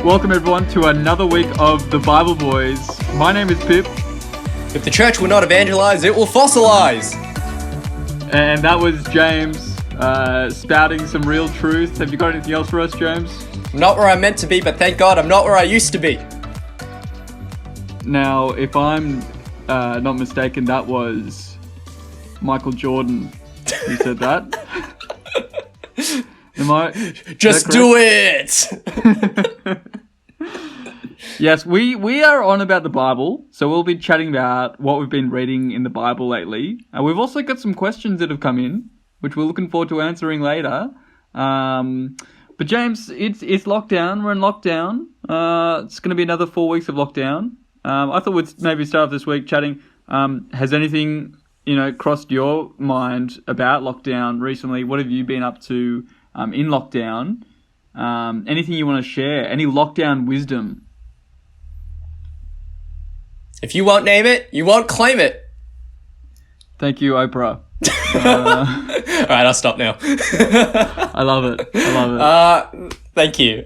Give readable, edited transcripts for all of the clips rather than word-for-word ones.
Welcome everyone to another week of the Bible Boys. My name is Pip. If the church will not evangelize, it will fossilize. And that was James spouting some real truth. Have you got anything else for us, James? I'm not where I'm meant to be, but thank God I'm not where I used to be. Now, if I'm not mistaken, that was Michael Jordan who said that. Am I? Just do it! Yes, we are on about the Bible, so we'll be chatting about what we've been reading in the Bible lately. We've also got some questions that have come in, which we're looking forward to answering later. But James, it's lockdown. We're in lockdown. It's going to be another 4 weeks of lockdown. I thought we'd maybe start off this week chatting. Has anything, crossed your mind about lockdown recently? What have you been up to in lockdown? Anything you want to share? Any lockdown wisdom? If you won't name it, you won't claim it. Thank you, Oprah. All right, I'll stop now. I love it. Thank you.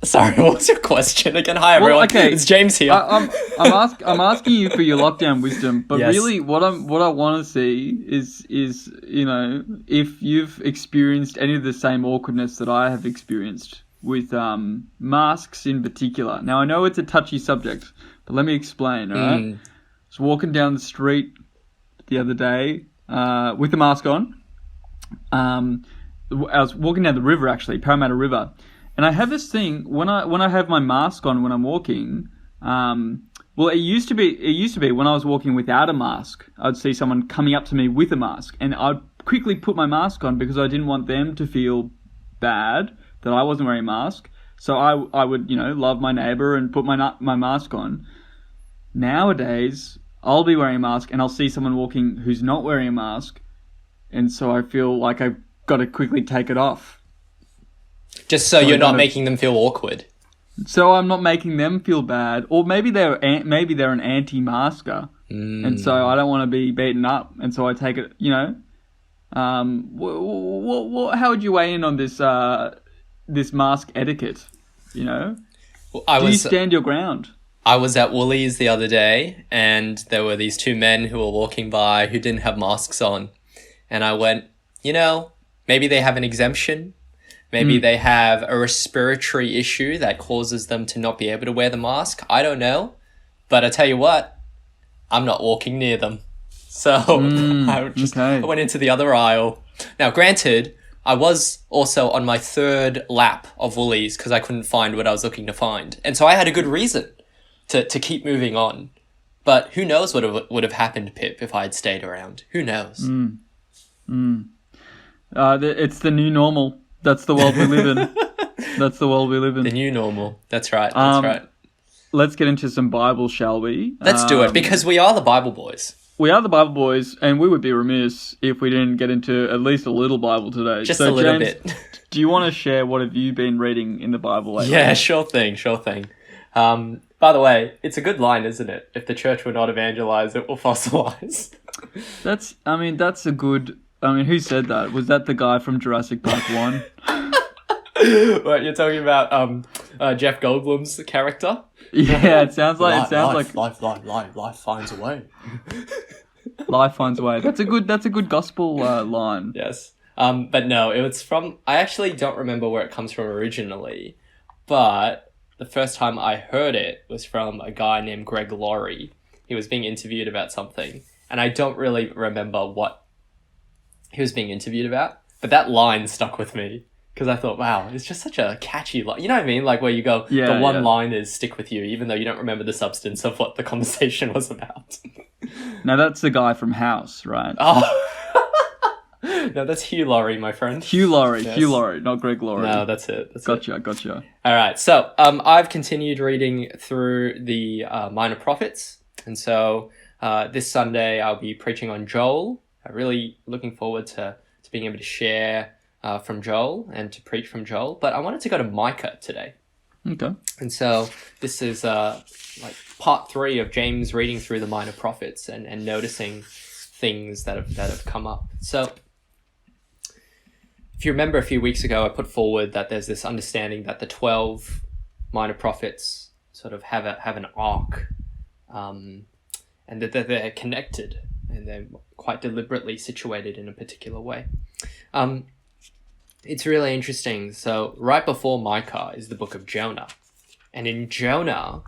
Sorry, what was your question again? Hi, everyone. Okay. It's James here. I'm asking you for your lockdown wisdom, but Yes. really, what I want to see is if you've experienced any of the same awkwardness that I have experienced with masks in particular. Now, I know it's a touchy subject, but let me explain. All right, I was walking down the street the other day with the mask on. I was walking down the river, actually, Parramatta River. And I have this thing when I have my mask on when I'm walking. Well, it used to be when I was walking without a mask, I'd see someone coming up to me with a mask, and I'd quickly put my mask on because I didn't want them to feel bad that I wasn't wearing a mask. So I would love my neighbor and put my mask on. Nowadays, I'll be wearing a mask and I'll see someone walking who's not wearing a mask, and so I feel like I've got to quickly take it off. Just so you're not making them feel awkward. So I'm not making them feel bad, or maybe they're an anti-masker, and so I don't want to be beaten up, and so I take it. How would you weigh in on this this mask etiquette? Do you stand your ground? I was at Woolies the other day, and there were these two men who were walking by who didn't have masks on, and I went, maybe they have an exemption. Maybe they have a respiratory issue that causes them to not be able to wear the mask. I don't know. But I tell you what, I'm not walking near them. So I went into the other aisle. Now, granted, I was also on my third lap of Woolies because I couldn't find what I was looking to find. And so I had a good reason to keep moving on. But who knows what would have happened, Pip, if I had stayed around? Who knows? It's the new normal. That's the world we live in. The new normal. That's right. That's right. Let's get into some Bible, shall we? Let's do it, because we are the Bible Boys. We are the Bible Boys, and we would be remiss if we didn't get into at least a little Bible today. Just a little James, bit. Do you want to share what have you been reading in the Bible lately? Yeah, sure thing. By the way, it's a good line, isn't it? If the church will not evangelize, it will fossilize. That's a good... who said that? Was that the guy from Jurassic Park 1? What, you're talking about Jeff Goldblum's character? Yeah, it sounds like life finds a way. Life finds a way. That's a good gospel line. Yes. But no, it was from... I actually don't remember where it comes from originally, but the first time I heard it was from a guy named Greg Laurie. He was being interviewed about something, and I don't really remember what he was being interviewed about, but that line stuck with me because I thought, wow, it's just such a catchy line. You know what I mean? Like where you go, the one line is stick with you, even though you don't remember the substance of what the conversation was about. Now that's the guy from House, right? Oh, no, that's Hugh Laurie, my friend. Hugh Laurie, yes. Hugh Laurie, not Greg Laurie. No, that's it. Gotcha. All right, so I've continued reading through the Minor Prophets, and so this Sunday I'll be preaching on Joel. I'm really looking forward to being able to share from Joel and to preach from Joel. But I wanted to go to Micah today. Okay. And so this is like part 3 of James reading through the Minor Prophets and noticing things that have come up. So if you remember a few weeks ago, I put forward that there's this understanding that the 12 minor prophets sort of have an arc, and that they're connected and they're quite deliberately situated in a particular way. It's really interesting. So right before Micah is the book of Jonah, and in Jonah,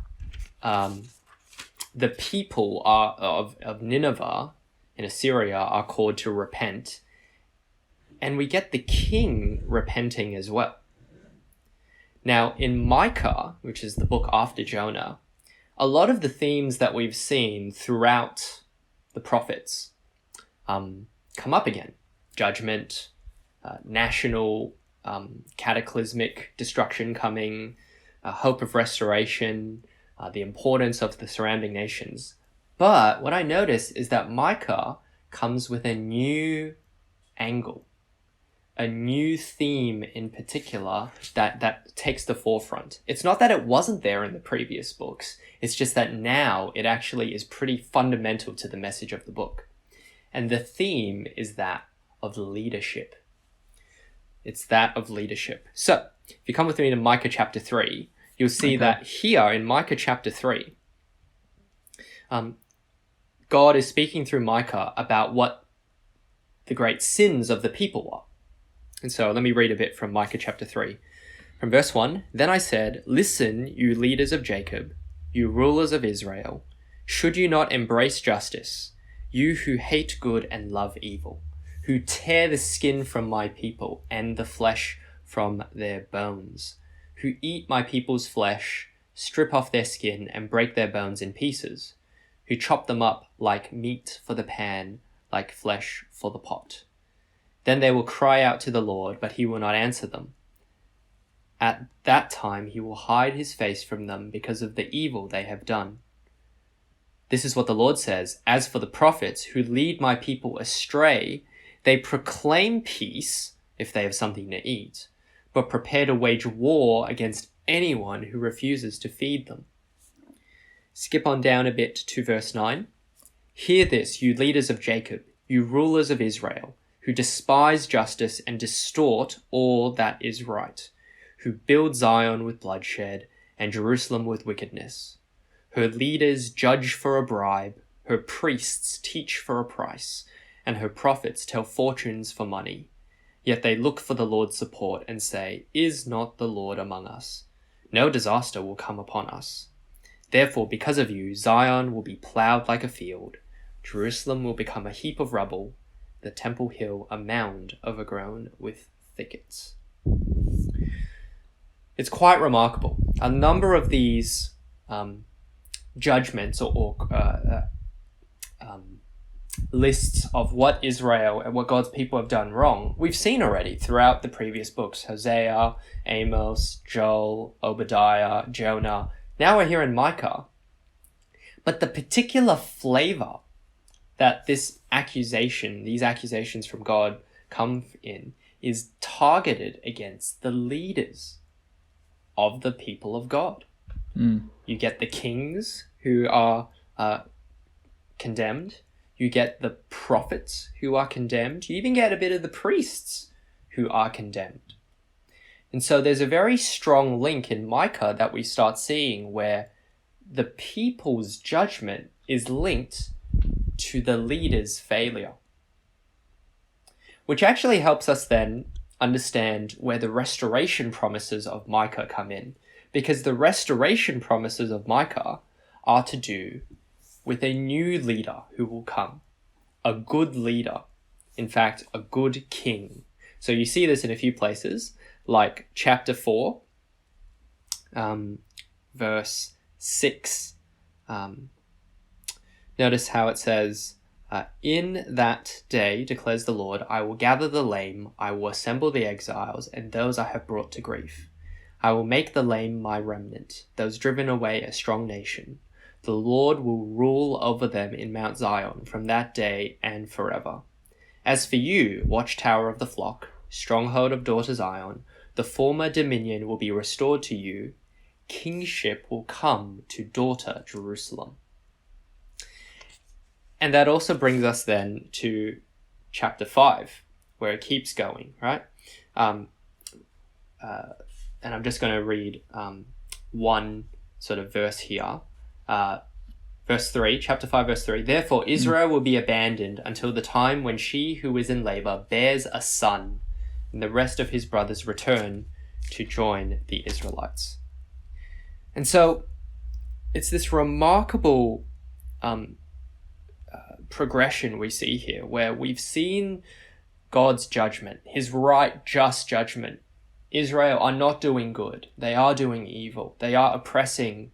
the people of Nineveh in Assyria are called to repent, and we get the king repenting as well. Now, in Micah, which is the book after Jonah, a lot of the themes that we've seen throughout the prophets come up again. Judgment, national cataclysmic destruction coming, hope of restoration, the importance of the surrounding nations. But what I notice is that Micah comes with a new angle, a new theme in particular that takes the forefront. It's not that it wasn't there in the previous books, it's just that now it actually is pretty fundamental to the message of the book. And the theme is that of leadership. It's that of leadership. So, if you come with me to Micah chapter 3, you'll see that here in Micah chapter 3, God is speaking through Micah about what the great sins of the people are. And so let me read a bit from Micah chapter 3. From verse 1, "Then I said, listen, you leaders of Jacob, you rulers of Israel, should you not embrace justice, you who hate good and love evil, who tear the skin from my people and the flesh from their bones, who eat my people's flesh, strip off their skin and break their bones in pieces, who chop them up like meat for the pan, like flesh for the pot. Then they will cry out to the Lord, but he will not answer them. At that time he will hide his face from them because of the evil they have done. This is what the Lord says, as for the prophets who lead my people astray, they proclaim peace if they have something to eat, but prepare to wage war against anyone who refuses to feed them." Skip on down a bit to verse 9. "Hear this, you leaders of Jacob, you rulers of Israel, who despise justice and distort all that is right, who build Zion with bloodshed and Jerusalem with wickedness. Her leaders judge for a bribe, her priests teach for a price, and her prophets tell fortunes for money. Yet they look for the Lord's support and say, 'Is not the Lord among us?' No disaster will come upon us. Therefore, because of you, Zion will be plowed like a field, Jerusalem will become a heap of rubble, the Temple Hill a mound overgrown with thickets." It's quite remarkable. A number of these judgments or lists of what Israel and what God's people have done wrong, we've seen already throughout the previous books. Hosea, Amos, Joel, Obadiah, Jonah. Now we're here in Micah. But the particular flavor that these accusations from God come in, is targeted against the leaders of the people of God. You get the kings who are condemned. You get the prophets who are condemned. You even get a bit of the priests who are condemned. And so there's a very strong link in Micah that we start seeing where the people's judgment is linked to the leader's failure. Which actually helps us then understand where the restoration promises of Micah come in. Because the restoration promises of Micah are to do with a new leader who will come. A good leader. In fact, a good king. So you see this in a few places, like chapter 4, verse 6. Notice how it says, "In that day, declares the Lord, I will gather the lame, I will assemble the exiles, and those I have brought to grief. I will make the lame my remnant, those driven away a strong nation. The Lord will rule over them in Mount Zion from that day and forever. As for you, watchtower of the flock, stronghold of daughter Zion, the former dominion will be restored to you. Kingship will come to daughter Jerusalem." And that also brings us then to chapter 5, where it keeps going, right? And I'm just going to read one sort of verse here. Verse 3, chapter 5, verse 3. Therefore, Israel will be abandoned until the time when she who is in labor bears a son, and the rest of his brothers return to join the Israelites. And so it's this remarkable progression we see here, where we've seen God's judgment, his right, just judgment. Israel are not doing good. They are doing evil. They are oppressing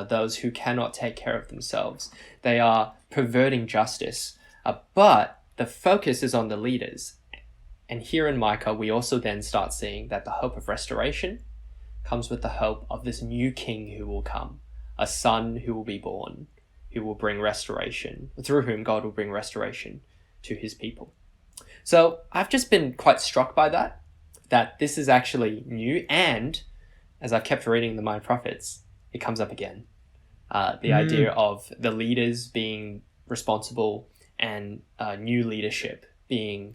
those who cannot take care of themselves. They are perverting justice. But the focus is on the leaders. And here in Micah, we also then start seeing that the hope of restoration comes with the hope of this new king who will come, a son who will be born, who will bring restoration, through whom God will bring restoration to his people. So I've just been quite struck by that this is actually new. And as I've kept reading the Minor Prophets, it comes up again. The idea of the leaders being responsible and new leadership being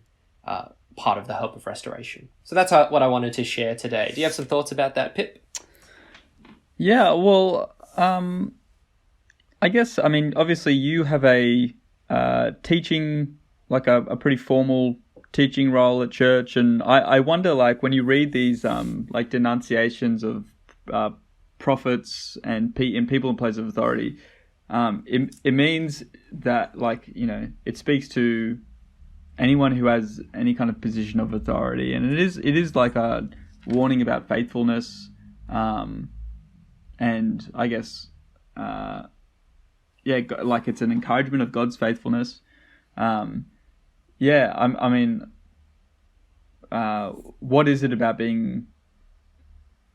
part of the hope of restoration. So that's what I wanted to share today. Do you have some thoughts about that, Pip? Yeah, well, I guess, I mean, obviously you have a teaching, like a pretty formal teaching role at church, and I wonder, like, when you read these like denunciations of prophets and people in place of authority, it means that, like, you know, it speaks to anyone who has any kind of position of authority, and it is like a warning about faithfulness, and I guess like it's an encouragement of God's faithfulness. I mean, what is it about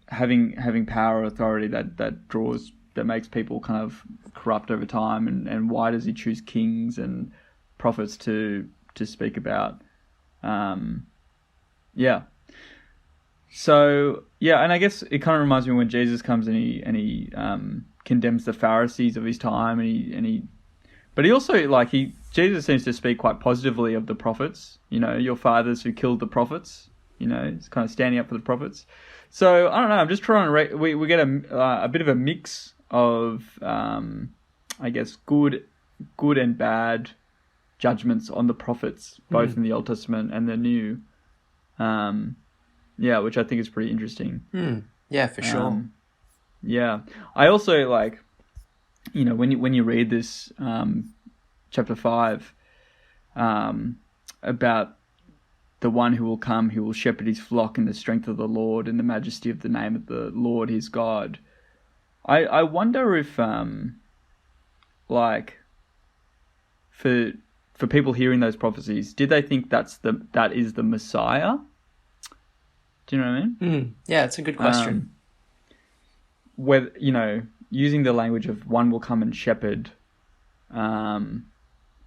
having power or authority that makes people kind of corrupt over time, and why does he choose kings and prophets to speak about? So and I guess it kind of reminds me when Jesus comes and he condemns the Pharisees of his time, but he also, like, Jesus seems to speak quite positively of the prophets. You know, your fathers who killed the prophets. You know, it's kind of standing up for the prophets. So I don't know. I'm just trying to we get a bit of a mix of I guess good and bad judgments on the prophets, both in the Old Testament and the New. Which I think is pretty interesting. Yeah, for sure. I also, like, you know, when you read this chapter 5 about the one who will come, who will shepherd his flock in the strength of the Lord, in the majesty of the name of the Lord his God. I wonder if like for people hearing those prophecies, did they think that is the Messiah? Do you know what I mean? Yeah, it's a good question. Whether, you know, using the language of one will come and shepherd, and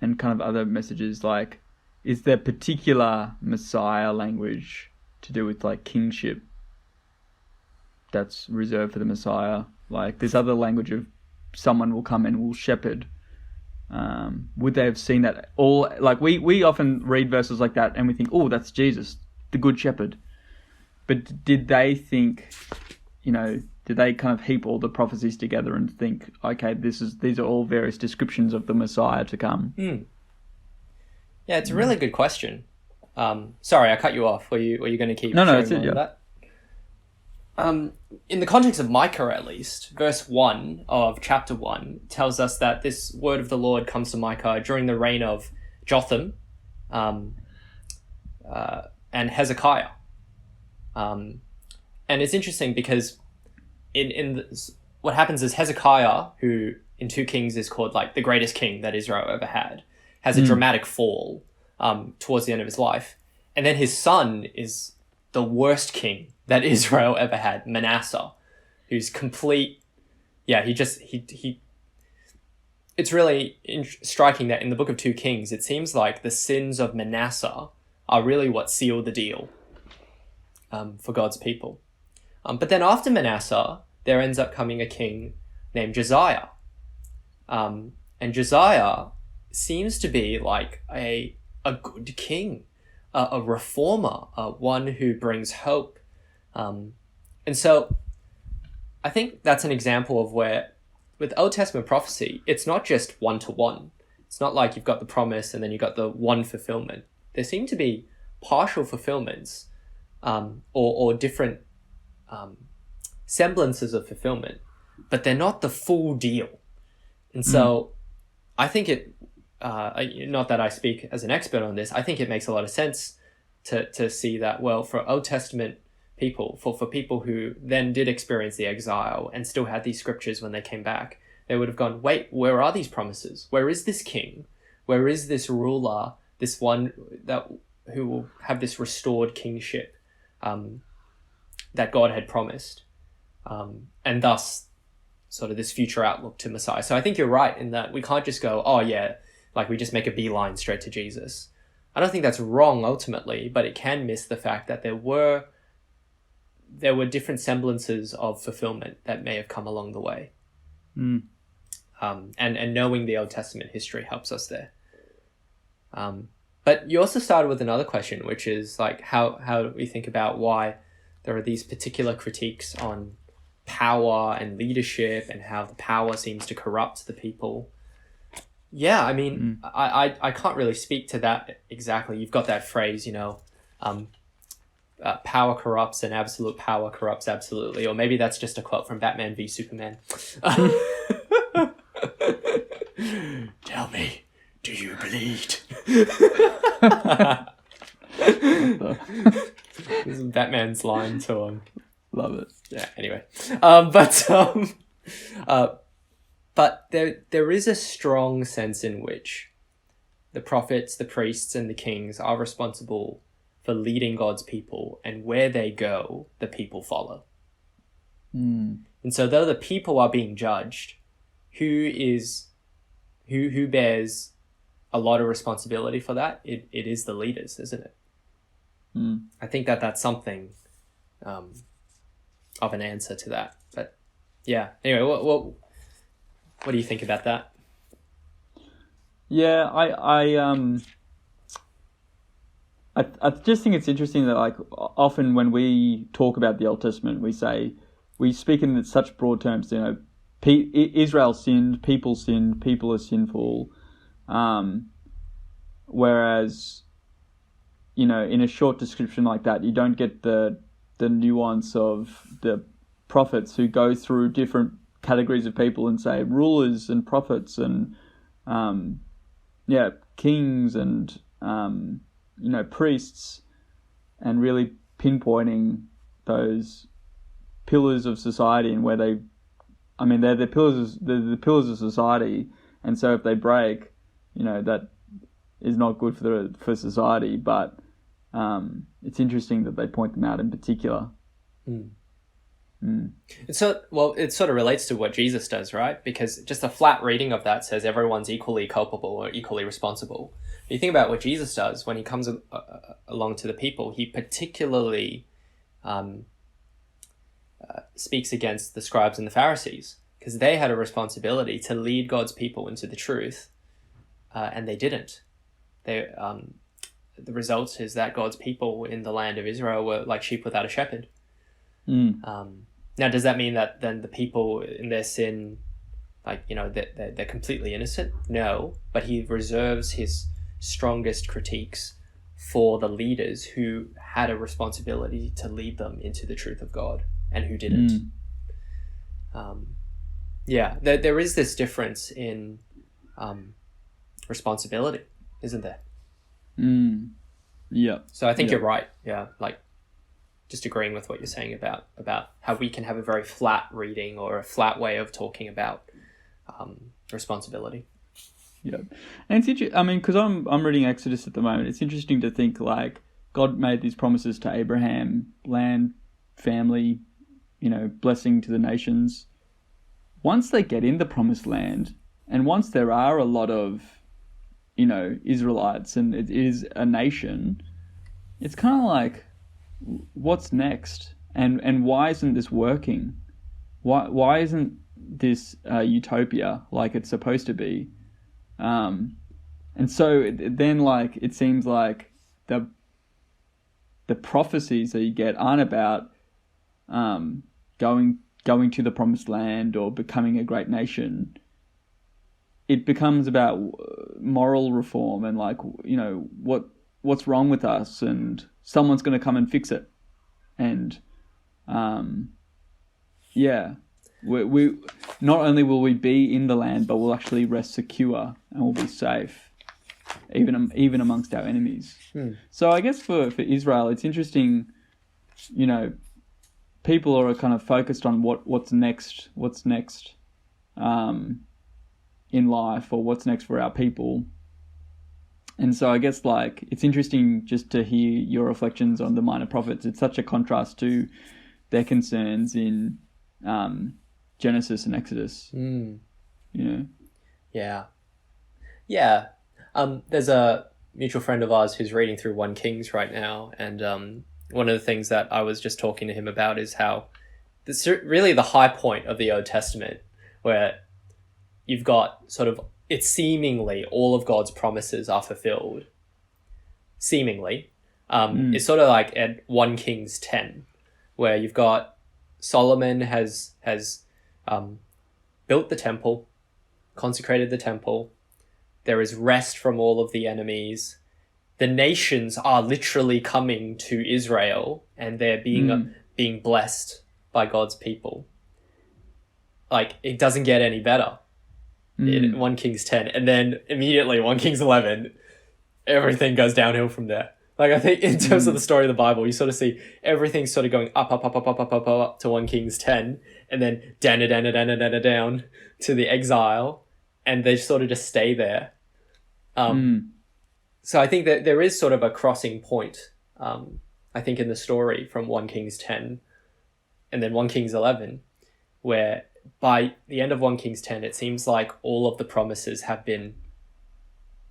kind of other messages, like, is there particular Messiah language to do with, like, kingship that's reserved for the Messiah? Like, this other language of someone will come and will shepherd. Would they have seen that all? Like, we often read verses like that and we think, oh, that's Jesus, the good shepherd. But did they think, you know, did they kind of heap all the prophecies together and think, okay, these are all various descriptions of the Messiah to come? Yeah, it's a really good question. Sorry, I cut you off. Were you going to keep? No, that's it. Yeah. That? In the context of Micah, at least, verse 1 of chapter 1 tells us that this word of the Lord comes to Micah during the reign of Jotham and Hezekiah. And it's interesting because what happens is Hezekiah, who in 2 Kings is called, like, the greatest king that Israel ever had, has a dramatic fall towards the end of his life. And then his son is the worst king that Israel ever had, Manasseh, who's complete. Yeah, it's really striking that in the book of 2 Kings, it seems like the sins of Manasseh are really what seal the deal for God's people. But then after Manasseh, there ends up coming a king named Josiah. And Josiah seems to be like a good king, a reformer, one who brings hope. And so I think that's an example of where, with Old Testament prophecy, it's not just one-to-one. It's not like you've got the promise and then you've got the one fulfillment. There seem to be partial fulfillments, or different semblances of fulfillment, but they're not the full deal. And so I think not that I speak as an expert on this, I think it makes a lot of sense to see that, well, for Old Testament people, for people who then did experience the exile and still had these scriptures when they came back, they would have gone, wait, where are these promises? Where is this king? Where is this ruler, this one who will have this restored kingship that God had promised? And thus, sort of this future outlook to Messiah. So I think you're right in that we can't just go, oh yeah, like we just make a beeline straight to Jesus. I don't think that's wrong ultimately, but it can miss the fact that there were different semblances of fulfillment that may have come along the way. And knowing the Old Testament history helps us there. But you also started with another question, which is like, how do we think about why there are these particular critiques on power and leadership and how the power seems to corrupt the people? Yeah, I mean, I can't really speak to that exactly. You've got that phrase, power corrupts and absolute power corrupts absolutely. Or maybe that's just a quote from Batman v Superman. Tell me, do you bleed? This is Batman's line to him. Love it. Yeah, anyway. But there is a strong sense in which the prophets, the priests, and the kings are responsible for leading God's people, and where they go, the people follow. And so though the people are being judged, who bears a lot of responsibility for that? It is the leaders, isn't it? I think that's something of an answer to that. But yeah, anyway, what do you think about that? Yeah, I just think it's interesting that, like, often when we talk about the Old Testament, we speak in such broad terms. Israel sinned, people are sinful, whereas, in a short description like that, you don't get the nuance of the prophets who go through different categories of people and say rulers and prophets and kings and priests, and really pinpointing those pillars of society and where they're the pillars of society, and so if they break, that is not good for society. But it's interesting that they point them out in particular. So, well, it sort of relates to what Jesus does, right? Because just a flat reading of that says everyone's equally culpable or equally responsible. But you think about what Jesus does when he comes along to the people, he particularly speaks against the scribes and the Pharisees, because they had a responsibility to lead God's people into the truth, and they didn't. The result is that God's people in the land of Israel were like sheep without a shepherd. Now, does that mean that then the people in their sin, they're completely innocent? No, but he reserves his strongest critiques for the leaders who had a responsibility to lead them into the truth of God and who didn't. There is this difference in responsibility, isn't there? Yeah. So I think you're right. Yeah, just agreeing with what you're saying about how we can have a very flat reading or a flat way of talking about responsibility. Yeah, and it's interesting. Because I'm reading Exodus at the moment. It's interesting to think like God made these promises to Abraham: land, family, blessing to the nations. Once they get in the promised land, and once there are a lot of, Israelites, and it is a nation, it's kind of like, what's next? And why isn't this working? Why isn't this utopia like it's supposed to be? And so then, it seems like the prophecies that you get aren't about going going to the promised land or becoming a great nation. It becomes about moral reform and like, you know, what's wrong with us, and someone's going to come and fix it. And we not only will we be in the land, but we'll actually rest secure and we'll be safe, even amongst our enemies. So I guess for Israel, it's interesting, you know, people are kind of focused on what's next in life, or what's next for our people. And so I guess like it's interesting just to hear your reflections on the minor prophets. It's such a contrast to their concerns in Genesis and Exodus. You know? Yeah. There's a mutual friend of ours who's reading through 1 Kings right now, and one of the things that I was just talking to him about is how this really the high point of the Old Testament, where you've got sort of, it's seemingly all of God's promises are fulfilled. Seemingly. It's sort of like at 1 Kings 10, where you've got Solomon has built the temple, consecrated the temple. There is rest from all of the enemies. The nations are literally coming to Israel, and they're being blessed by God's people. Like, it doesn't get any better. 1 Kings 10, and then immediately 1 Kings 11, everything goes downhill from there. Like, I think in terms of the story of the Bible, you sort of see everything sort of going up to 1 Kings 10, and then down to the exile, and they sort of just stay there. So I think that there is sort of a crossing point, I think, in the story from 1 Kings 10 and then 1 Kings 11, where by the end of 1 Kings 10, it seems like all of the promises have been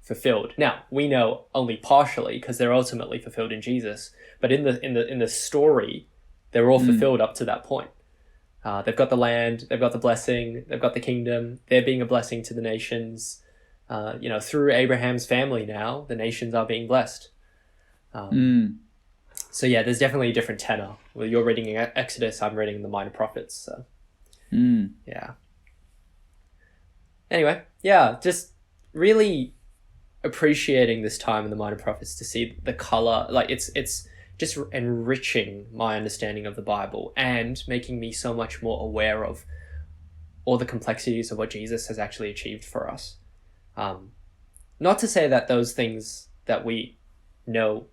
fulfilled. Now, we know only partially because they're ultimately fulfilled in Jesus, but in the story, they're all fulfilled up to that point. They've got the land, they've got the blessing, they've got the kingdom, they're being a blessing to the nations. Through Abraham's family now, the nations are being blessed. So yeah, there's definitely a different tenor. Well, you're reading Exodus, I'm reading the Minor Prophets, so... Yeah. Anyway, just really appreciating this time in the Minor Prophets to see the color. Like, it's just enriching my understanding of the Bible and making me so much more aware of all the complexities of what Jesus has actually achieved for us. Not to say that those things that we know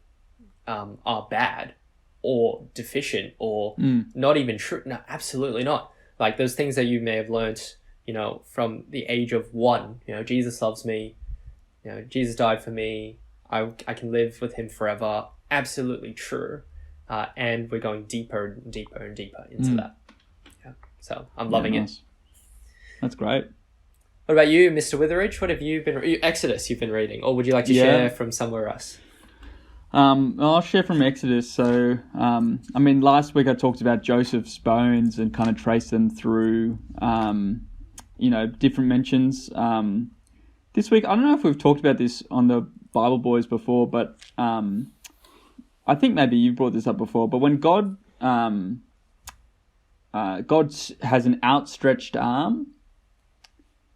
are bad or deficient or not even true. No, absolutely not. Like those things that you may have learnt, from the age of 1, Jesus loves me, Jesus died for me, I can live with him forever. Absolutely true. And we're going deeper and deeper and deeper into that. Yeah. So I'm loving it. That's great. What about you, Mr. Witheridge? What have you been... Exodus you've been reading, or would you like to share from somewhere else? I'll share from Exodus. So, last week I talked about Joseph's bones and kind of traced them through, different mentions. This week, I don't know if we've talked about this on the Bible Boys before, but I think maybe you brought this up before. But when God has an outstretched arm,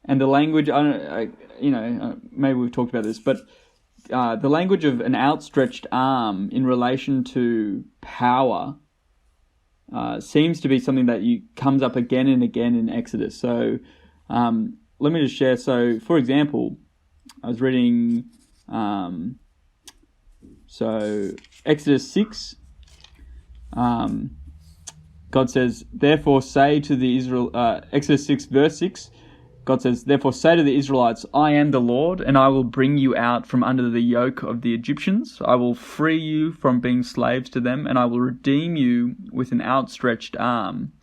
and the language, maybe we've talked about this, but the language of an outstretched arm in relation to power seems to be something that comes up again and again in Exodus. So let me just share. So, for example, I was reading Exodus 6. God says, therefore say to the Exodus 6 verse 6, God says, therefore say to the Israelites, I am the Lord, and I will bring you out from under the yoke of the Egyptians. I will free you from being slaves to them, and I will redeem you with an outstretched arm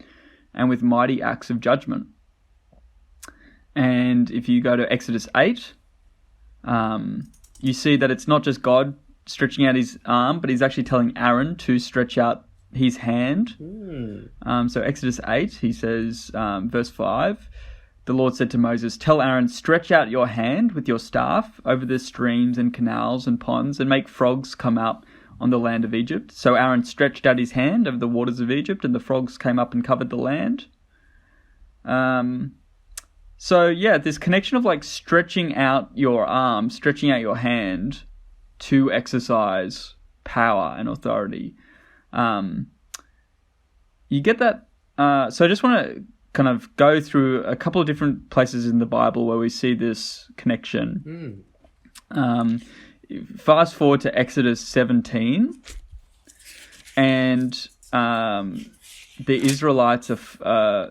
and with mighty acts of judgment. And if you go to Exodus 8, you see that it's not just God stretching out his arm, but he's actually telling Aaron to stretch out his hand. So Exodus 8, he says, verse 5, the Lord said to Moses, tell Aaron, stretch out your hand with your staff over the streams and canals and ponds and make frogs come out on the land of Egypt. So Aaron stretched out his hand over the waters of Egypt, and the frogs came up and covered the land. So yeah, this connection of like stretching out your arm, stretching out your hand to exercise power and authority. You get that. So I just want to kind of go through a couple of different places in the Bible where we see this connection. Fast forward to Exodus 17, and the Israelites are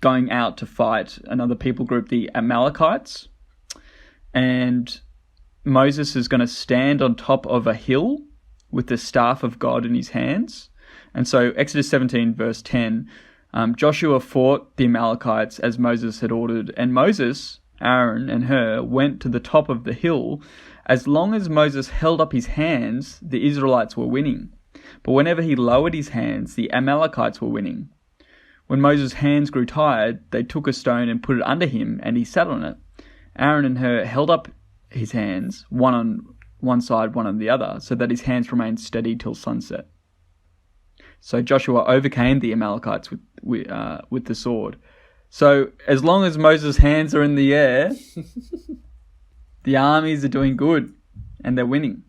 going out to fight another people group, the Amalekites, and Moses is going to stand on top of a hill with the staff of God in his hands. And so Exodus 17 verse 10, Joshua fought the Amalekites as Moses had ordered, and Moses, Aaron, and Hur went to the top of the hill. As long as Moses held up his hands, the Israelites were winning. But whenever he lowered his hands, the Amalekites were winning. When Moses' hands grew tired, they took a stone and put it under him, and he sat on it. Aaron and Hur held up his hands, one on one side, one on the other, so that his hands remained steady till sunset. So Joshua overcame the Amalekites with the sword. So as long as Moses' hands are in the air, the armies are doing good and they're winning.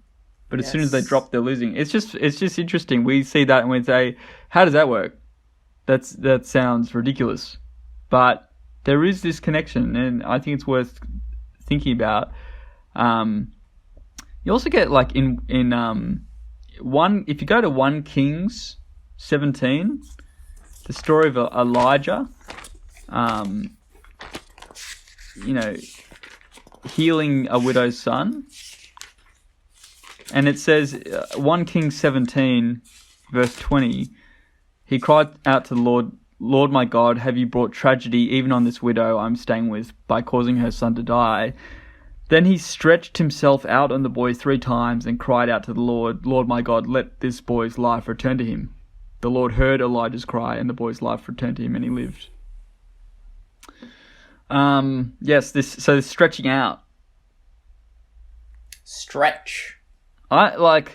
But as soon as they drop, they're losing. It's just interesting. We see that and we say, how does that work? That sounds ridiculous. But there is this connection, and I think it's worth thinking about. You also get like in if you go to 1 Kings 17, the story of Elijah, healing a widow's son. And it says, 1 Kings 17, verse 20, he cried out to the Lord, Lord my God, have you brought tragedy even on this widow I'm staying with by causing her son to die? Then he stretched himself out on the boy 3 times and cried out to the Lord, Lord my God, let this boy's life return to him. The Lord heard Elijah's cry and the boy's life returned to him and he lived. So stretching out. Stretch. It's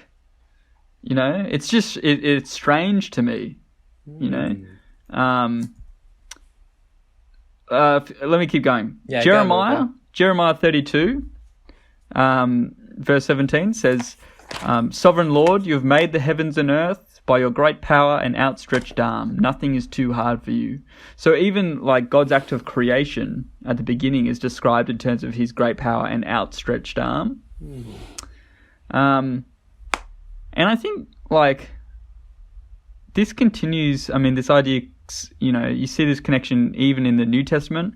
just, it's strange to me, Let me keep going. Yeah, Jeremiah 32, verse 17 says, Sovereign Lord, you have made the heavens and earth by your great power and outstretched arm. Nothing is too hard for you. So even like God's act of creation at the beginning is described in terms of his great power and outstretched arm. And I think like this continues, this idea, you see this connection even in the New Testament.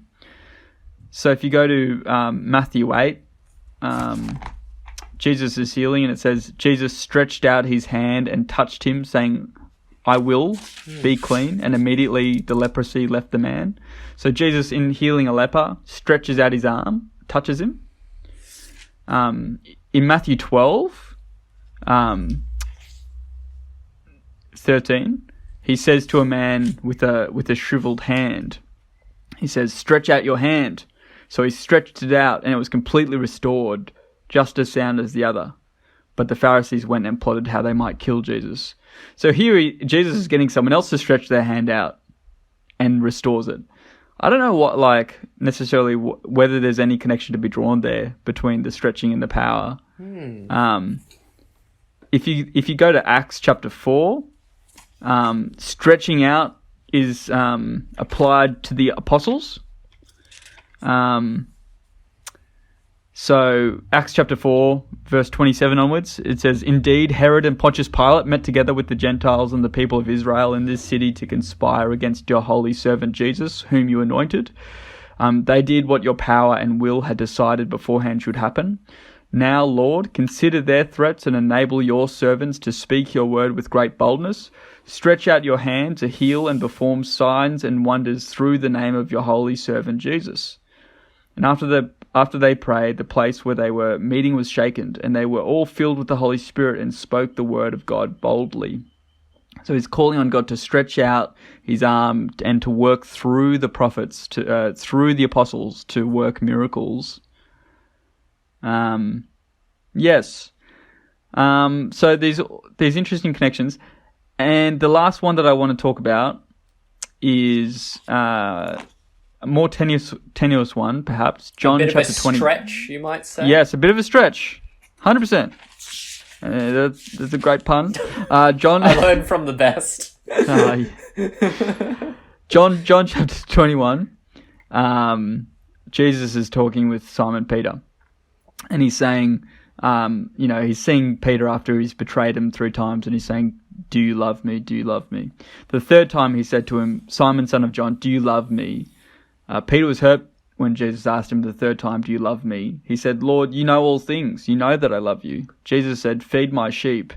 So if you go to Matthew 8, Jesus is healing and it says, Jesus stretched out his hand and touched him saying, I will be clean. And immediately the leprosy left the man. So Jesus, in healing a leper, stretches out his arm, touches him. In Matthew 12, 13, he says to a man with a shriveled hand, he says, stretch out your hand. So he stretched it out and it was completely restored, just as sound as the other. But the Pharisees went and plotted how they might kill Jesus. So here Jesus is getting someone else to stretch their hand out and restores it. I don't know necessarily whether there's any connection to be drawn there between the stretching and the power. If you go to Acts chapter 4, stretching out is applied to the apostles. So Acts chapter 4, verse 27 onwards, it says, Indeed, Herod and Pontius Pilate met together with the Gentiles and the people of Israel in this city to conspire against your holy servant Jesus, whom you anointed. They did what your power and will had decided beforehand should happen. Now, Lord, consider their threats and enable your servants to speak your word with great boldness. Stretch out your hand to heal and perform signs and wonders through the name of your holy servant Jesus. And after they prayed, the place where they were meeting was shaken, and they were all filled with the Holy Spirit and spoke the word of God boldly. So he's calling on God to stretch out his arm and to work through the prophets, through the apostles, to work miracles. Yes. So these interesting connections. And the last one that I want to talk about is a more tenuous one, perhaps. John a bit chapter of a 20. stretch, you might say. Yes, a bit of a stretch. 100%. That's a great pun. John. I learned from the best. John chapter 21. Jesus is talking with Simon Peter, and he's saying, he's seeing Peter after he's betrayed him 3 times, and he's saying, "Do you love me? Do you love me?" The 3rd time he said to him, "Simon, son of John, do you love me?" Peter was hurt when Jesus asked him the 3rd time, "Do you love me?" He said, "Lord, you know all things. You know that I love you." Jesus said, "Feed my sheep.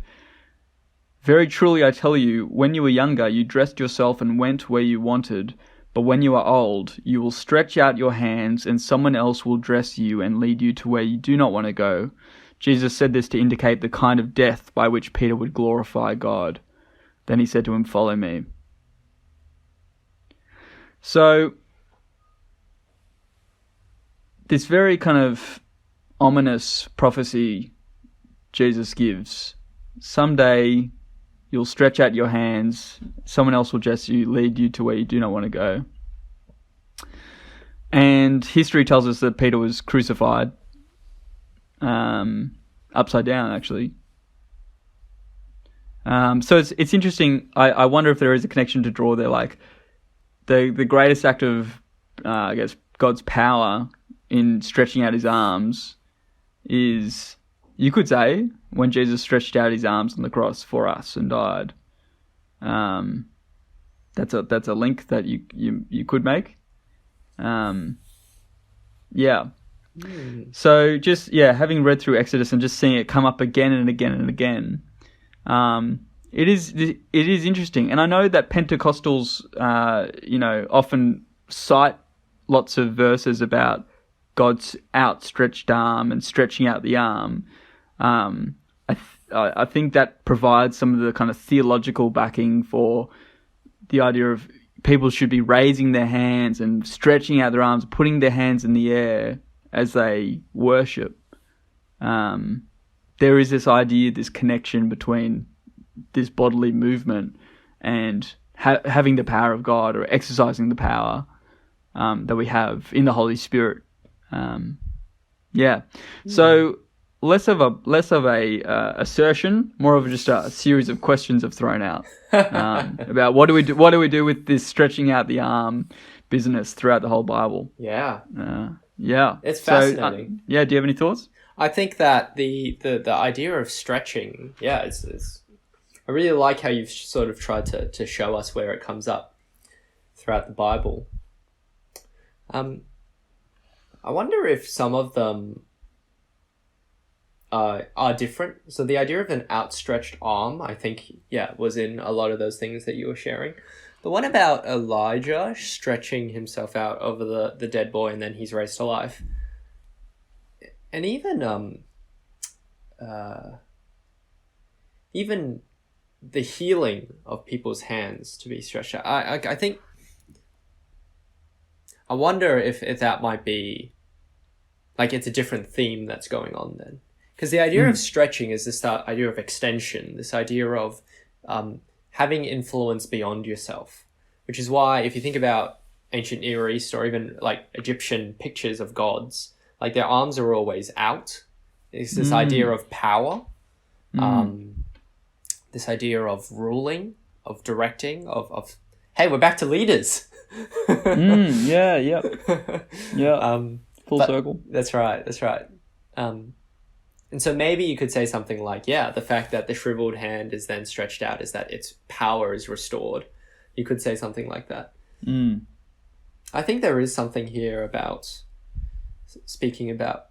Very truly I tell you, when you were younger, you dressed yourself and went where you wanted. But when you are old, you will stretch out your hands and someone else will dress you and lead you to where you do not want to go." Jesus said this to indicate the kind of death by which Peter would glorify God. Then he said to him, "Follow me." So, this very kind of ominous prophecy Jesus gives. Someday you'll stretch out your hands, someone else will dress you, lead you to where you do not want to go. And history tells us that Peter was crucified, upside down, actually. So it's interesting. I wonder if there is a connection to draw there. Like the greatest act of, God's power in stretching out his arms is, you could say, when Jesus stretched out his arms on the cross for us and died. That's a link that you could make. So just having read through Exodus and just seeing it come up again and again and again, it is interesting. And I know that Pentecostals, often cite lots of verses about God's outstretched arm and stretching out the arm. I think that provides some of the kind of theological backing for the idea of people should be raising their hands and stretching out their arms, putting their hands in the air as they worship. There is this idea, this connection between this bodily movement and having the power of God, or exercising the power that we have in the Holy Spirit. So less of a assertion, more of just a series of questions I've thrown out about what do we do with this stretching out the arm business throughout the whole Bible. It's fascinating. Do you have any thoughts? I think that the idea of stretching, it's I really like how you've sort of tried to show us where it comes up throughout the Bible. I wonder if some of them are different. So the idea of an outstretched arm, I think, was in a lot of those things that you were sharing. The one about Elijah stretching himself out over the dead boy and then he's raised to life. And even the healing of people's hands to be stretched out. I think, I wonder if that might be, like, it's a different theme that's going on then. Because the idea of stretching is this idea of extension, this idea of having influence beyond yourself, which is why if you think about ancient Near East or even like Egyptian pictures of gods, like their arms are always out. It's this idea of power, this idea of ruling, of directing, of hey, we're back to leaders. Full circle. That's right. And so maybe you could say something like, the fact that the shriveled hand is then stretched out is that its power is restored. You could say something like that. I think there is something here about speaking about,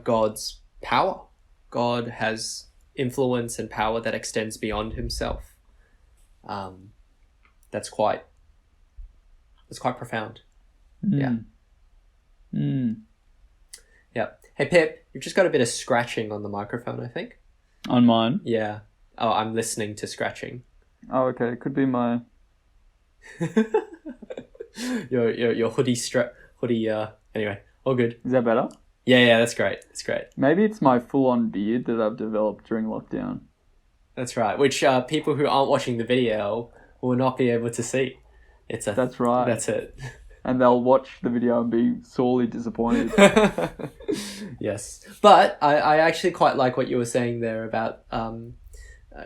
God's power. God has influence and power that extends beyond himself. That's quite profound. Yeah. Hey, Pip, you've just got a bit of scratching on the microphone, I think. On mine? Yeah. Oh, I'm listening to scratching. Oh, okay. It could be my... your hoodie anyway, all good. Is that better? Yeah, that's great. That's great. Maybe it's my full-on beard that I've developed during lockdown. That's right, which people who aren't watching the video will not be able to see. That's right. That's it. And they'll watch the video and be sorely disappointed. Yes. But I actually quite like what you were saying there about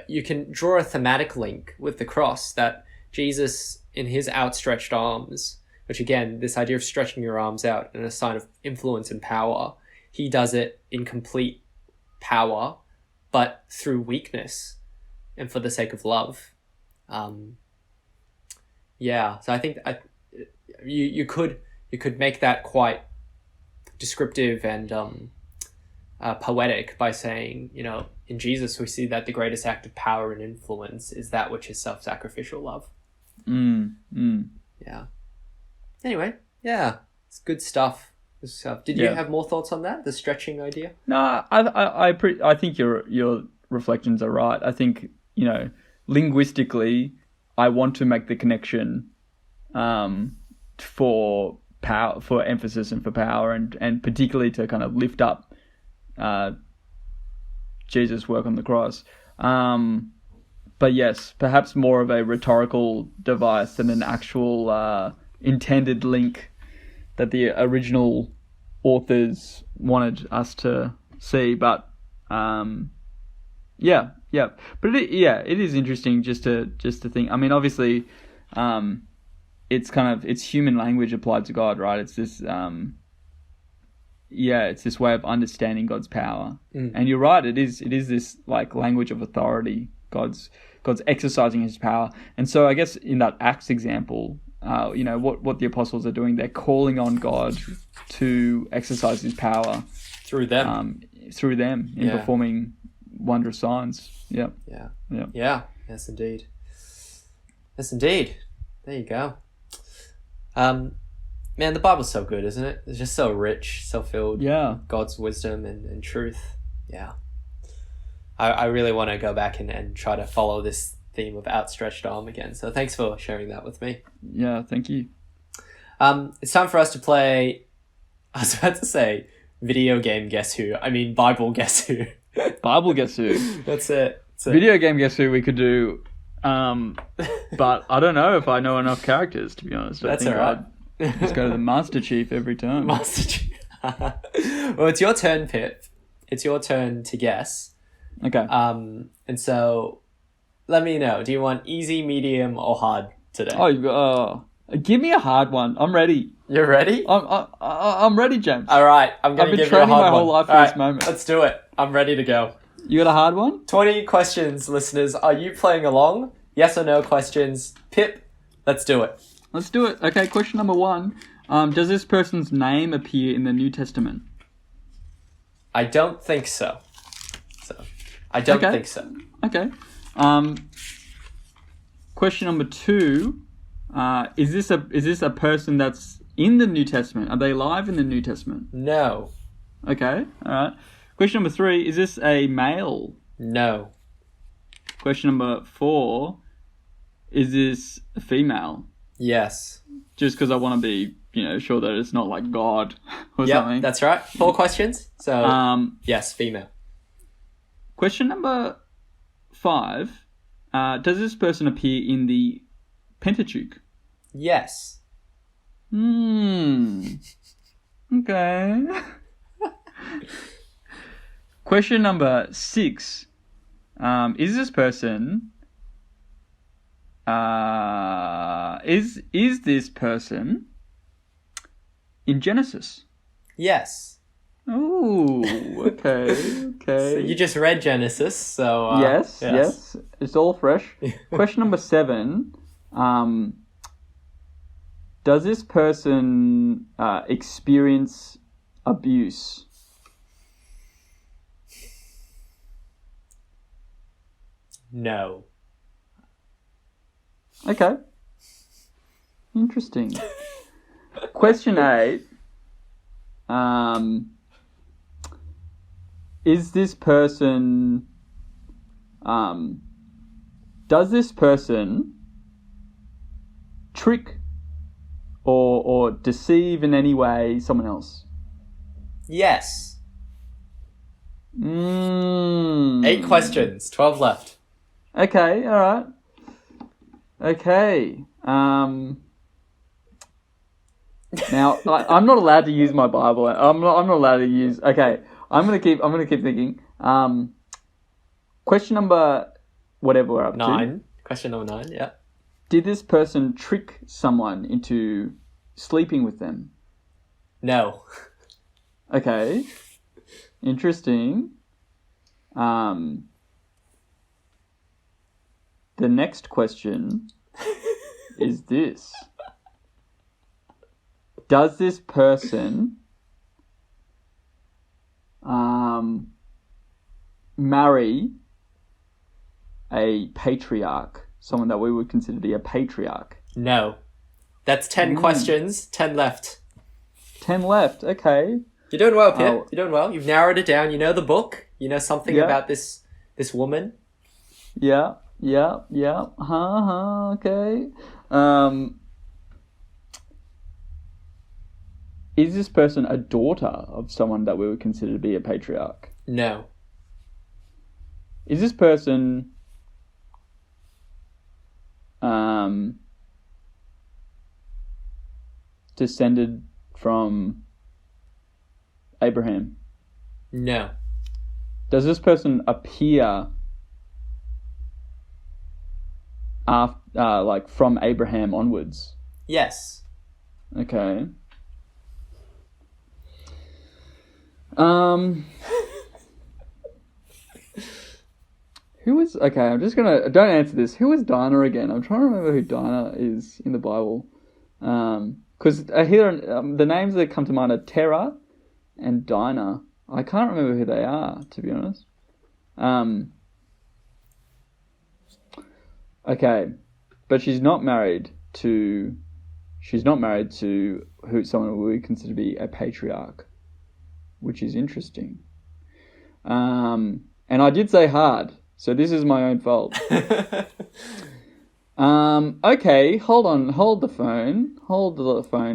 you can draw a thematic link with the cross, that Jesus in his outstretched arms, which again, this idea of stretching your arms out in a sign of influence and power, he does it in complete power, but through weakness and for the sake of love. So I think you could make that quite descriptive and poetic by saying, in Jesus we see that the greatest act of power and influence is that which is self-sacrificial love. Yeah. Anyway, yeah, it's good stuff. Did you have more thoughts on that, the stretching idea? No, I think your reflections are right. I think, linguistically, I want to make the connection for power, for emphasis and for power, and particularly to kind of lift up Jesus' work on the cross. But yes, perhaps more of a rhetorical device than an actual intended link that the original authors wanted us to see. But but it is interesting just to think. I mean, obviously, it's human language applied to God, right? It's this it's this way of understanding God's power. And you're right, it is this like language of authority. God's exercising his power. And so I guess in that Acts example, what the apostles are doing, they're calling on God to exercise his power through them in performing wondrous signs. Yeah. Yes, indeed. There you go. Man, the Bible's so good, isn't it? It's just so rich, so filled with God's wisdom and truth. Yeah. I really want to go back and try to follow this theme of outstretched arm again. So thanks for sharing that with me. Yeah, thank you. It's time for us to play, I was about to say video game Guess Who. I mean Bible Guess Who. Bible Guess Who. That's it. Video game Guess Who we could do, but I don't know if I know enough characters, to be honest. That's all right. I'd just go to the Master Chief every time. Master Chief. Well, it's your turn, Pip. It's your turn to guess. Okay. And so let me know. Do you want easy, medium, or hard today? Give me a hard one. I'm ready. You're ready? I'm ready, James. All right. I'm going to give you a hard one. I've been training my whole life for this moment. Let's do it. I'm ready to go. You got a hard one? 20 questions, listeners. Are you playing along? Yes or no questions. Pip, let's do it. Let's do it. Okay, question number 1. Does this person's name appear in the New Testament? I don't think so. I don't think so. Okay. Question number 2. Is this a person that's in the New Testament? Are they alive in the New Testament? No. Okay. All right. Question number 3. Is this a male? No. Question number 4. Is this a female? Yes. Just because I want to be, sure that it's not like God or yep, something. That's right. 4 questions. So, yes, female. Question number 5. Does this person appear in the Pentateuch? Yes. Okay. Question number 6. Is this person... Is this person in Genesis? Yes. Oh, okay. So you just read Genesis, so... Yes. It's all fresh. Question number 7. Does this person experience abuse? No. Okay. Interesting. Question 8. Is this person... does this person trick or deceive in any way someone else? Yes. 8 questions, 12 left. Okay, all right. Okay. Now, I'm not allowed to use my Bible. I'm not allowed to use. Okay, I'm gonna keep thinking. Question number, whatever we're up 9. Question number 9. Yeah. Did this person trick someone into sleeping with them? No. Okay. Interesting. The next question is this. Does this person marry a patriarch? Someone that we would consider to be a patriarch? No. That's 10 questions. 10 left. 10 left. Okay. You're doing well, Pip. You're doing well. You've narrowed it down. You know the book. You know something Yeah. about this woman. Yeah. Okay. Is this person a daughter of someone that we would consider to be a patriarch? No. Is this person descended from Abraham? No. Does this person appear after, from Abraham onwards? Yes. Okay. Who is... Okay, I'm just gonna... Don't answer this. Who is Dinah again? I'm trying to remember who Dinah is in the Bible. Because here, the names that come to mind are Terah and Dinah. I can't remember who they are, to be honest. Okay. But she's not married to someone we would consider to be a patriarch, which is interesting. And I did say hard, so this is my own fault. Okay, hold the phone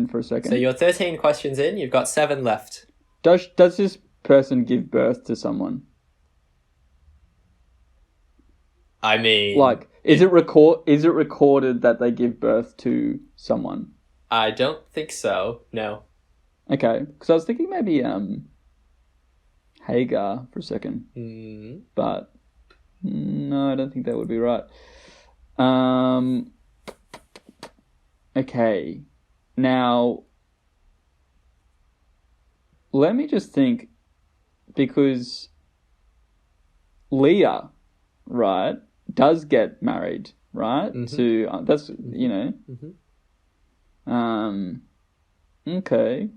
for a second. So you're 13 questions in, you've got 7 left. Does this person give birth to someone? I mean... Is it recorded that they give birth to someone? I don't think so, no. Okay, because I was thinking maybe Hagar for a second. But no, I don't think that would be right. Okay. Now, let me just think, because Leah, right, does get married, right? Mm-hmm. To that's Okay.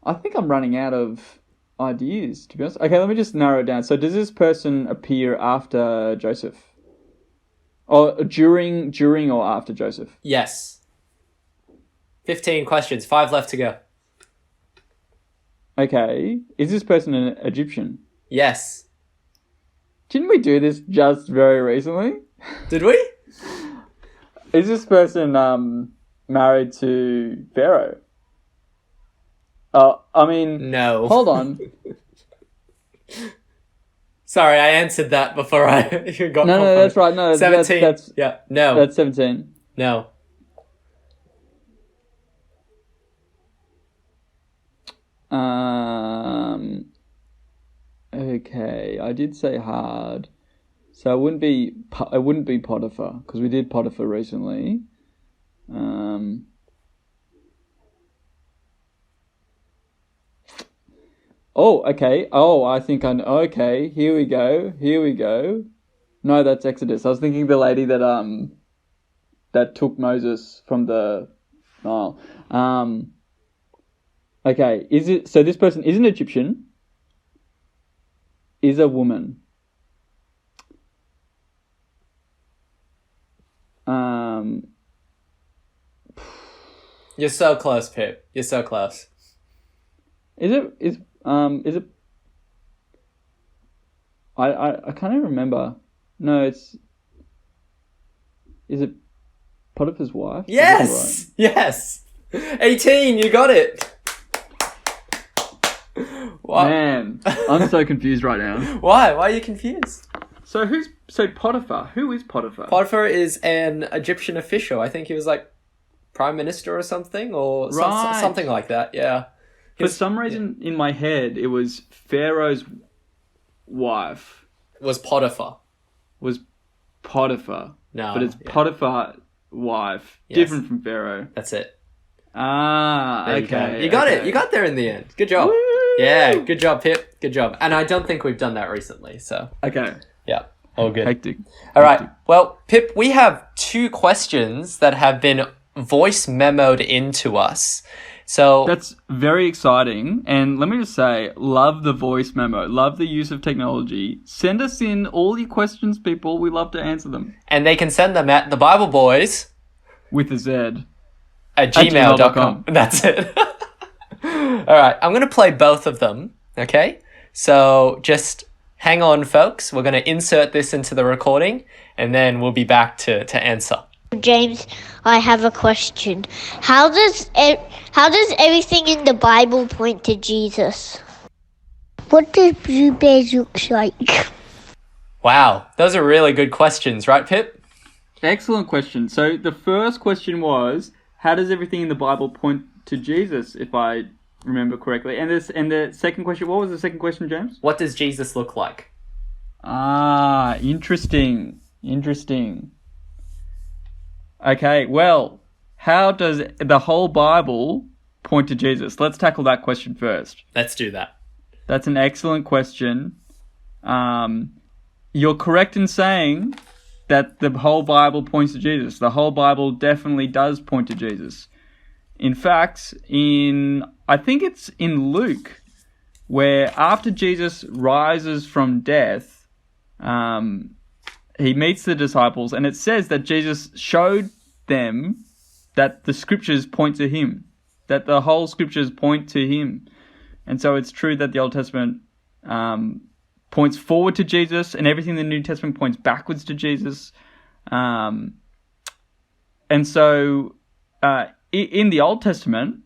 I think I'm running out of ideas, to be honest. Okay, let me just narrow it down. So does this person appear after Joseph? Or during or after Joseph? Yes. 15 questions, 5 left to go. Okay. Is this person an Egyptian? Yes. Didn't we do this just very recently? Did we? Is this person married to Pharaoh? No. Hold on. Sorry, I answered that before I got No, that's right. No, 17. That's no. That's 17. No. Okay, I did say hard, so it wouldn't be Potiphar, because we did Potiphar recently. Oh, okay. Oh, I think I know. Okay, here we go. No, that's Exodus. I was thinking the lady that took Moses from the Nile. Okay, so this person is an Egyptian, is a woman. You're so close, Pip. You're so close. Is it I can't even remember. No, is it Potiphar's wife? Yes! Right? Yes! 18, you got it! What? Man, I'm so confused right now. Why? Why are you confused? So Potiphar? Who is Potiphar? Potiphar is an Egyptian official. I think he was prime minister or something, or Right. something like that. Yeah. For some reason, in my head, it was Pharaoh's wife Was Potiphar. was Potiphar. No, But it's yeah. Potiphar's wife, Yes. different from Pharaoh. That's it. Ah, There okay. You got okay. it. You got there in the end. Good job. Woo! Yeah, good job, Pip. Good job. And I don't think we've done that recently, so Okay. yeah, all good. Hectic. All right. Well, Pip, we have 2 questions that have been voice memoed into us. So That's very exciting. And let me just say, love the voice memo. Love the use of technology. Send us in all your questions, people. We love to answer them. and they can send them at the Bible Boys With a Z. at gmail.com. gmail.com. That's it. All right. I'm going to play both of them. Okay. So just hang on, folks. We're going to insert this into the recording and then we'll be back to answer. James, I have a question. How does everything in the Bible point to Jesus? What does blueberries look like? Wow. Those are really good questions, right, Pip? Excellent question. So the first question was, how does everything in the Bible point to Jesus, if I remember correctly? And the second question, what was the second question, James? What does Jesus look like? Ah, interesting. Interesting. Okay, well, how does the whole Bible point to Jesus? Let's tackle that question first. Let's do that. That's an excellent question. You're correct in saying that the whole Bible points to Jesus. The whole Bible definitely does point to Jesus. In fact, I think it's in Luke, where after Jesus rises from death, he meets the disciples, and it says that Jesus showed them that the scriptures point to him, that the whole scriptures point to him. And so it's true that the Old Testament points forward to Jesus, and everything in the New Testament points backwards to Jesus. And so in the Old Testament,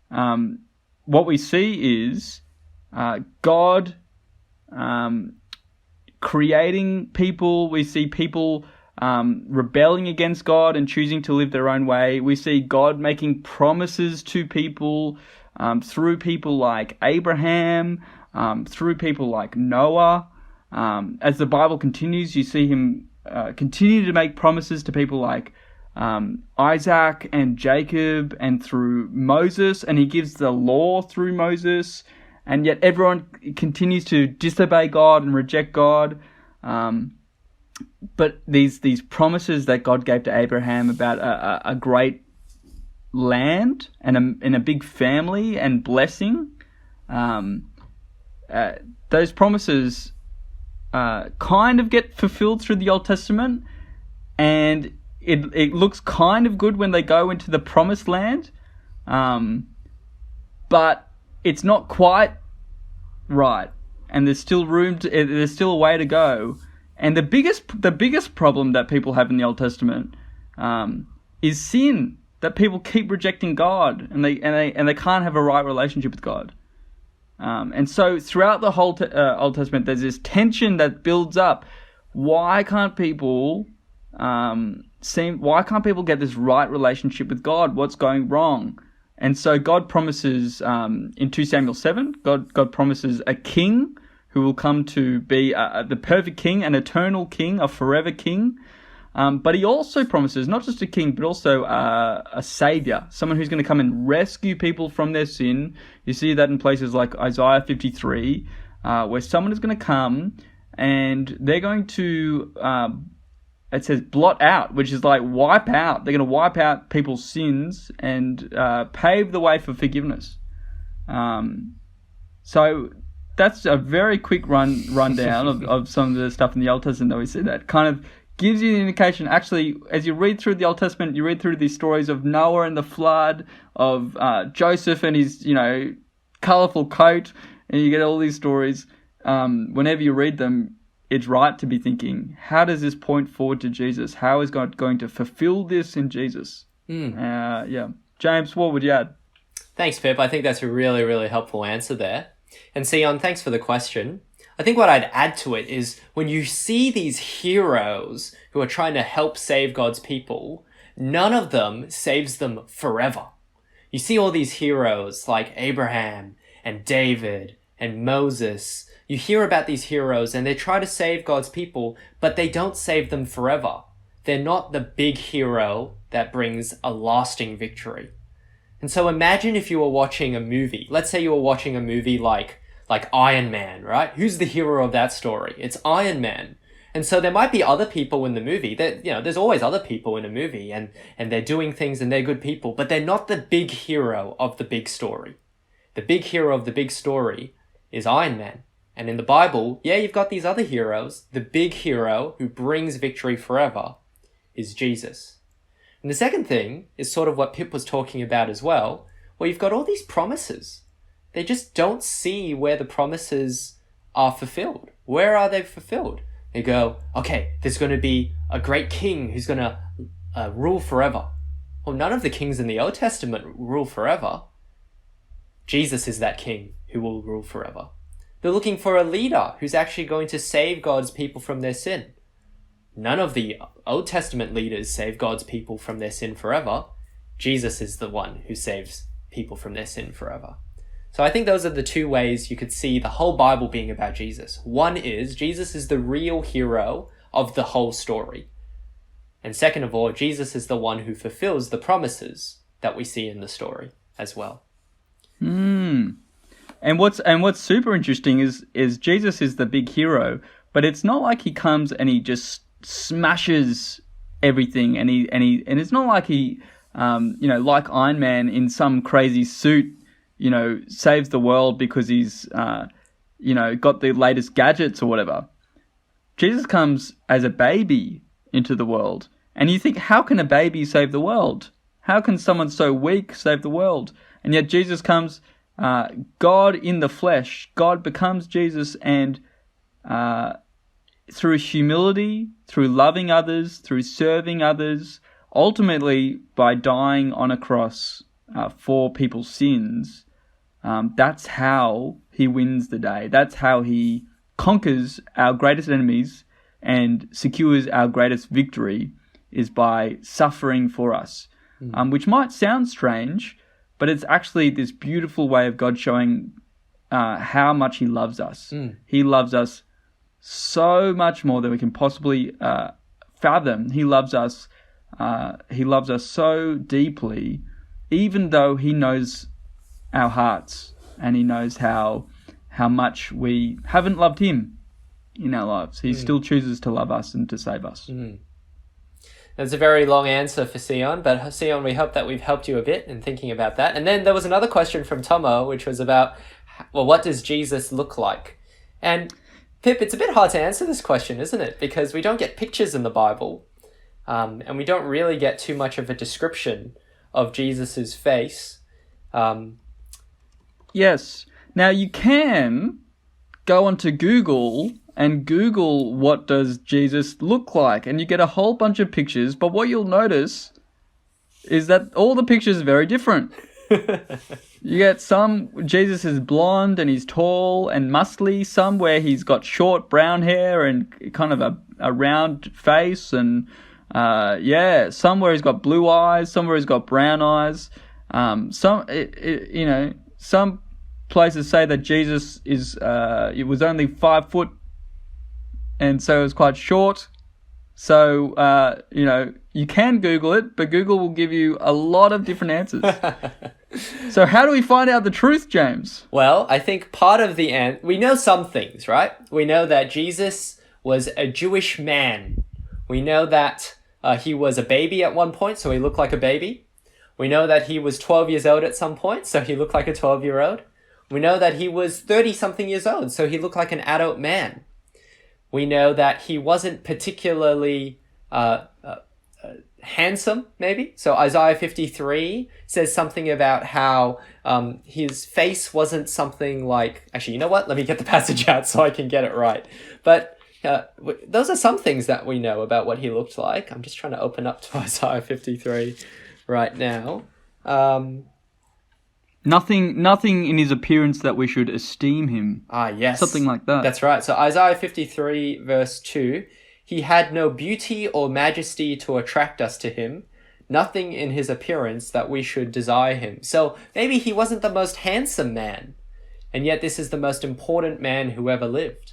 what we see is God creating people. We see people rebelling against God and choosing to live their own way. We see God making promises to people through people like Abraham, through people like Noah. As the Bible continues, you see him continue to make promises to people like Isaac and Jacob, and through Moses, and he gives the law through Moses. And yet everyone continues to disobey God and reject God. But these promises that God gave to Abraham about a great land and a big family and blessing, those promises kind of get fulfilled through the Old Testament, and it looks kind of good when they go into the promised land, but it's not quite right, and there's still there's still a way to go. And the biggest problem that people have in the Old Testament is sin, that people keep rejecting God, and they can't have a right relationship with God. And so throughout the whole Old Testament, there's this tension that builds up. Why can't people get this right relationship with God? What's going wrong? And so God promises in 2 Samuel 7, God promises a king who will come to be the perfect king, an eternal king, a forever king. But he also promises not just a king, but also a savior, someone who's going to come and rescue people from their sin. You see that in places like Isaiah 53, where someone is going to come and they're going to, it says blot out, which is like wipe out. They're going to wipe out people's sins and pave the way for forgiveness. So that's a very quick rundown of some of the stuff in the Old Testament that we see. That kind of gives you the indication. Actually, as you read through the Old Testament, you read through these stories of Noah and the flood, of Joseph and his colorful coat, and you get all these stories. Whenever you read them, it's right to be thinking, how does this point forward to Jesus? How is God going to fulfill this in Jesus? Yeah. James, what would you add? Thanks, Pip. I think that's a really, really helpful answer there. And Sion, thanks for the question. I think what I'd add to it is when you see these heroes who are trying to help save God's people, none of them saves them forever. You see all these heroes like Abraham and David and Moses. You hear about these heroes and they try to save God's people, but they don't save them forever. They're not the big hero that brings a lasting victory. And so imagine if you were watching a movie. Let's say you were watching a movie like Iron Man, right? Who's the hero of that story? It's Iron Man. And so there might be other people in the movie that, there's always other people in a movie and they're doing things and they're good people, but they're not the big hero of the big story. The big hero of the big story is Iron Man. And in the Bible, you've got these other heroes. The big hero who brings victory forever is Jesus. And the second thing is sort of what Pip was talking about as well, where you've got all these promises. They just don't see where the promises are fulfilled. Where are they fulfilled? They go, okay, there's going to be a great king who's going to rule forever. Well, none of the kings in the Old Testament rule forever. Jesus is that king who will rule forever. They're looking for a leader who's actually going to save God's people from their sin. None of the Old Testament leaders save God's people from their sin forever. Jesus is the one who saves people from their sin forever. So I think those are the two ways you could see the whole Bible being about Jesus. One is Jesus is the real hero of the whole story. And second of all, Jesus is the one who fulfills the promises that we see in the story as well. And what's super interesting is Jesus is the big hero, but it's not like he comes and he just smashes everything and it's not like he like Iron Man in some crazy suit saves the world because he's, got the latest gadgets or whatever. Jesus comes as a baby into the world. And you think, how can a baby save the world? How can someone so weak save the world? And yet Jesus comes, God in the flesh. God becomes Jesus and through humility, through loving others, through serving others, ultimately by dying on a cross for people's sins, that's how he wins the day. That's how he conquers our greatest enemies and secures our greatest victory, is by suffering for us, which might sound strange, but it's actually this beautiful way of God showing how much he loves us. He loves us so much more than we can possibly fathom. He loves us so deeply, even though he knows our hearts, and he knows how much we haven't loved him in our lives. He still chooses to love us and to save us. That's a very long answer for Sion, but Sion, we hope that we've helped you a bit in thinking about that. And then there was another question from Tomo, which was about, well, what does Jesus look like? And Pip, it's a bit hard to answer this question, isn't it? Because we don't get pictures in the Bible, and we don't really get too much of a description of Jesus's face. Yes. Now, you can go onto Google and Google what does Jesus look like, and you get a whole bunch of pictures, but what you'll notice is that all the pictures are very different. You get some, Jesus is blonde and he's tall and muscly, some where he's got short brown hair and kind of a round face, and some where he's got blue eyes, some where he's got brown eyes. Some places say that Jesus it was only 5 foot, and so it was quite short. So, you can Google it, but Google will give you a lot of different answers. So how do we find out the truth, James? Well, I think part of we know some things, right? We know that Jesus was a Jewish man. We know that he was a baby at one point, so he looked like a baby. We know that he was 12 years old at some point, so he looked like a 12-year-old. We know that he was 30-something years old, so he looked like an adult man. We know that he wasn't particularly handsome, maybe. So Isaiah 53 says something about how his face wasn't something like... Actually, you know what? Let me get the passage out so I can get it right. But those are some things that we know about what he looked like. I'm just trying to open up to Isaiah 53 right now. Nothing in his appearance that we should esteem him. Yes. Something like that. That's right. So Isaiah 53 verse 2, he had no beauty or majesty to attract us to him, nothing in his appearance that we should desire him. So maybe he wasn't the most handsome man, and yet this is the most important man who ever lived.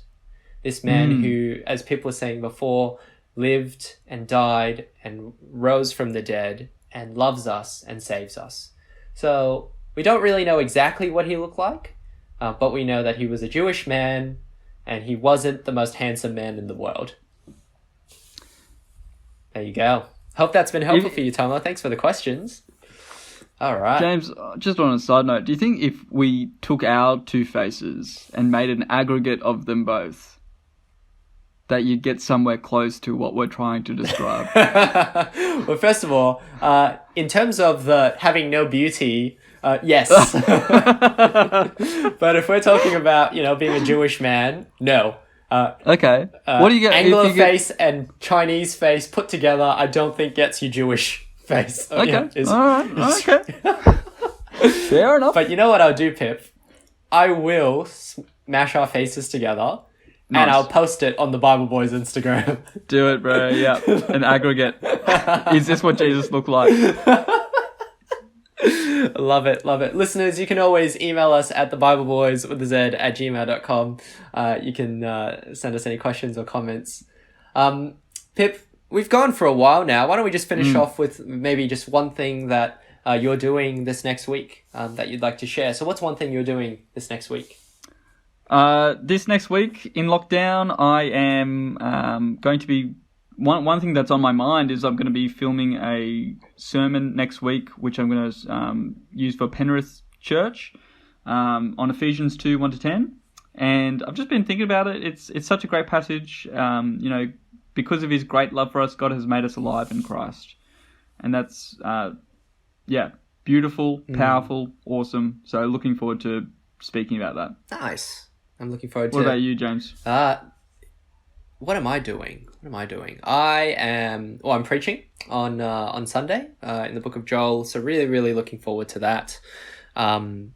This man who, as Pip was saying before, lived and died and rose from the dead and loves us and saves us. So we don't really know exactly what he looked like, but we know that he was a Jewish man and he wasn't the most handsome man in the world. There you go. Hope that's been helpful for you, Tomo. Thanks for the questions. All right. James, just on a side note, do you think if we took our two faces and made an aggregate of them both, that you'd get somewhere close to what we're trying to describe? Well, first of all, in terms of the having no beauty, yes. But if we're talking about, being a Jewish man, no. Okay. What do you get? Anglo face and Chinese face put together, I don't think gets you Jewish face. Okay. All right. Okay. Fair enough. But you know what I'll do, Pip? I will smash our faces together. Nice. And I'll post it on the Bible Boys Instagram. Do it, bro. Yeah. An aggregate. Is this what Jesus looked like? Love it. Listeners, you can always email us at thebibleboys@gmail.com. You can send us any questions or comments. Pip, we've gone for a while now. Why don't we just finish off with maybe just one thing that you're doing this next week that you'd like to share. So what's one thing you're doing this next week? This next week in lockdown, I am going to be one thing that's on my mind is I'm going to be filming a sermon next week, which I'm going to use for Penrith Church on Ephesians 2, 1-10. And I've just been thinking about it. It's such a great passage. Because of his great love for us, God has made us alive in Christ. And that's, beautiful, powerful, awesome. So looking forward to speaking about that. Nice. I'm looking forward to it. What about you, James? What am I doing? I'm preaching on Sunday in the book of Joel. So really, really looking forward to that. In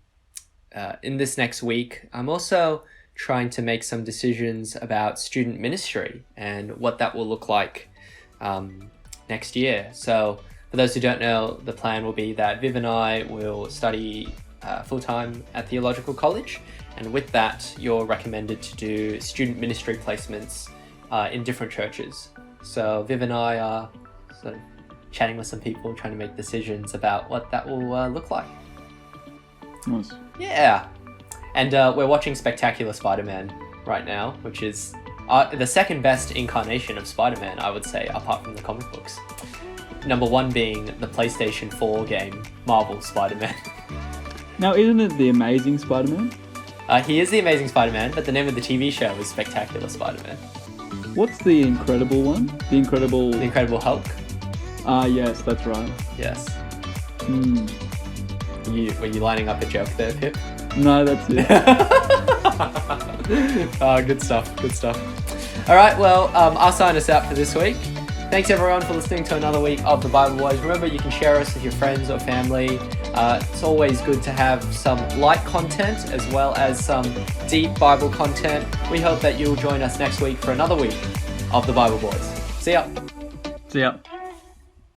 this next week, I'm also trying to make some decisions about student ministry and what that will look like next year. So for those who don't know, the plan will be that Viv and I will study full-time at theological college. And with that, you're recommended to do student ministry placements in different churches. So Viv and I are sort of chatting with some people, trying to make decisions about what that will look like. Nice. Yeah. And we're watching Spectacular Spider-Man right now, which is the second best incarnation of Spider-Man, I would say, apart from the comic books. Number one being the PlayStation 4 game, Marvel Spider-Man. Now, isn't it The Amazing Spider-Man? He is the Amazing Spider-Man, but the name of the TV show is Spectacular Spider-Man. What's the Incredible one? The Incredible Hulk? Yes, that's right. Yes. Were you lining up a joke there, Pip? No, that's it. Good stuff. All right, well, I'll sign us out for this week. Thanks everyone for listening to another week of the Bible Boys. Remember, you can share us with your friends or family. It's always good to have some light content as well as some deep Bible content. We hope that you'll join us next week for another week of the Bible Boys. See ya.